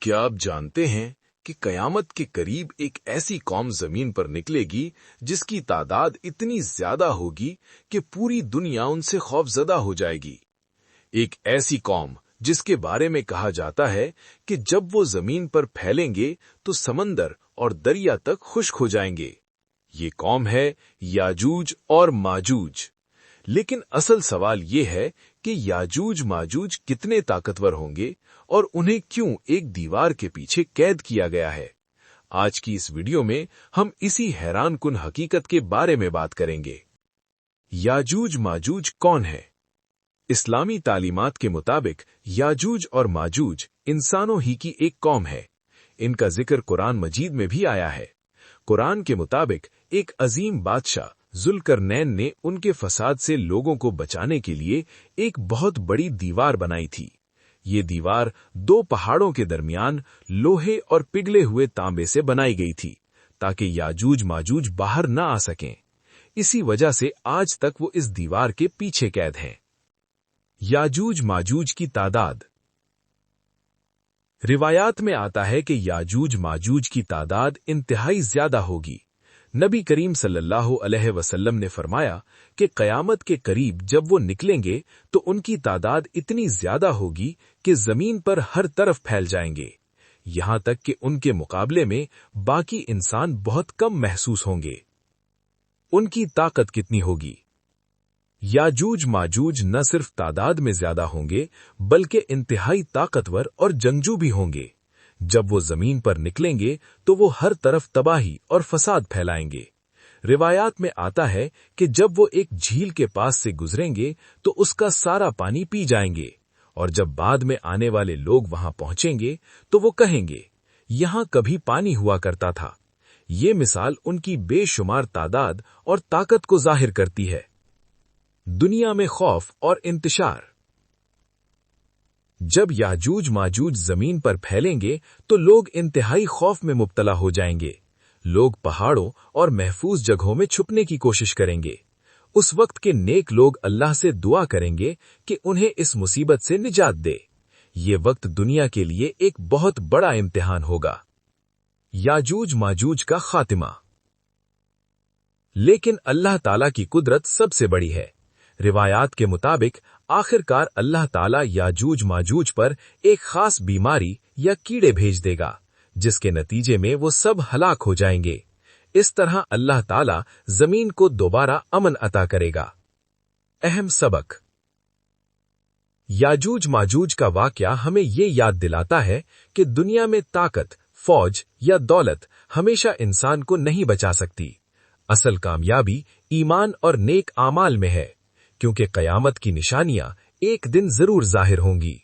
क्या आप जानते हैं कि कयामत के करीब एक ऐसी कौम जमीन पर निकलेगी जिसकी तादाद इतनी ज्यादा होगी कि पूरी दुनिया उनसे खौफजदा हो जाएगी। एक ऐसी कौम जिसके बारे में कहा जाता है कि जब वो जमीन पर फैलेंगे तो समंदर और दरिया तक खुश्क हो जाएंगे। ये कौम है याजूज और माजूज। लेकिन असल सवाल ये है कि याजूज माजूज कितने ताकतवर होंगे और उन्हें क्यों एक दीवार के पीछे कैद किया गया है। आज की इस वीडियो में हम इसी हैरानकुन हकीकत के बारे में बात करेंगे। याजूज माजूज कौन है? इस्लामी तालीमात के मुताबिक याजूज और माजूज इंसानों ही की एक कौम है। इनका जिक्र कुरान मजीद में भी आया है। कुरान के मुताबिक एक अजीम बादशाह जुल्करनैन ने उनके फसाद से लोगों को बचाने के लिए एक बहुत बड़ी दीवार बनाई थी। ये दीवार दो पहाड़ों के दरमियान लोहे और पिघले हुए तांबे से बनाई गई थी ताकि याजूज माजूज बाहर न आ सकें। इसी वजह से आज तक वो इस दीवार के पीछे कैद हैं। याजूज माजूज की तादाद। रिवायात में आता है कि याजूज माजूज की तादाद इंतहाई ज्यादा होगी। नबी करीम सल्लल्लाहु अलैहि वसल्लम ने फरमाया कि कयामत के करीब जब वो निकलेंगे तो उनकी तादाद इतनी ज्यादा होगी कि जमीन पर हर तरफ फैल जाएंगे। यहां तक कि उनके मुकाबले में बाकी इंसान बहुत कम महसूस होंगे। उनकी ताकत कितनी होगी? याजूज माजूज न सिर्फ तादाद में ज्यादा होंगे बल्कि इंतहाई ताकतवर और जंगजू भी होंगे। जब वो जमीन पर निकलेंगे तो वो हर तरफ तबाही और फसाद फैलाएंगे। रिवायात में आता है कि जब वो एक झील के पास से गुजरेंगे तो उसका सारा पानी पी जाएंगे, और जब बाद में आने वाले लोग वहां पहुंचेंगे तो वो कहेंगे, यहां कभी पानी हुआ करता था। ये मिसाल उनकी बेशुमार तादाद और ताकत को जाहिर करती है। दुनिया में खौफ और इंतशार। जब याजूज माजूज जमीन पर फैलेंगे तो लोग इंतहाई खौफ में मुब्तला हो जाएंगे। लोग पहाड़ों और महफूज जगहों में छुपने की कोशिश करेंगे। उस वक्त के नेक लोग अल्लाह से दुआ करेंगे कि उन्हें इस मुसीबत से निजात दे। ये वक्त दुनिया के लिए एक बहुत बड़ा इम्तिहान होगा। याजूज माजूज का खातिमा। लेकिन अल्लाह ताला की कुदरत सबसे बड़ी है। रिवायात के मुताबिक आखिरकार अल्लाह ताला याजूज माजूज पर एक खास बीमारी या कीड़े भेज देगा जिसके नतीजे में वो सब हलाक हो जाएंगे। इस तरह अल्लाह ताला जमीन को दोबारा अमन अता करेगा। अहम सबक। याजूज माजूज का वाकया हमें ये याद दिलाता है कि दुनिया में ताकत, फौज या दौलत हमेशा इंसान को नहीं बचा सकती। असल कामयाबी ईमान और नेक आमाल में है, क्योंकि कयामत की निशानियां एक दिन जरूर जाहिर होंगी।